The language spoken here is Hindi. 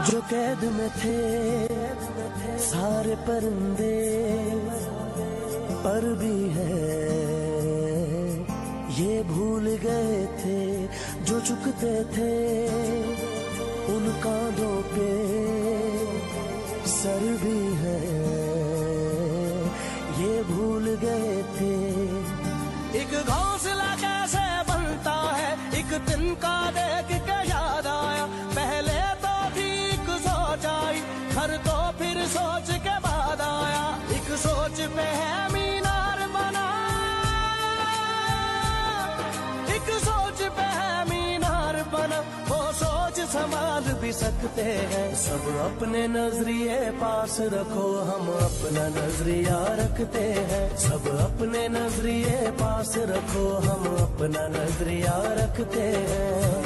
जो कैद में थे सारे परिंदे, पर भी है ये भूल गए थे जो झुकते थे उन कांधों पे सर भी है, ये भूल गए थे। एक घोंसला कैसे बनता है एक दिन का देख के याद आया, पहले तो ठीक सोच आई घर तो फिर सोच के बाद आया, एक सोच पे है मीनार बना, एक सोच पे है मीनार बना, वो सोच संभाल भी सकते हैं। सब अपने नजरिए पास रखो, हम अपना नजरिया रखते हैं। सब अपने नजरिए पास रखो, हम अपना नजरिया रखते हैं।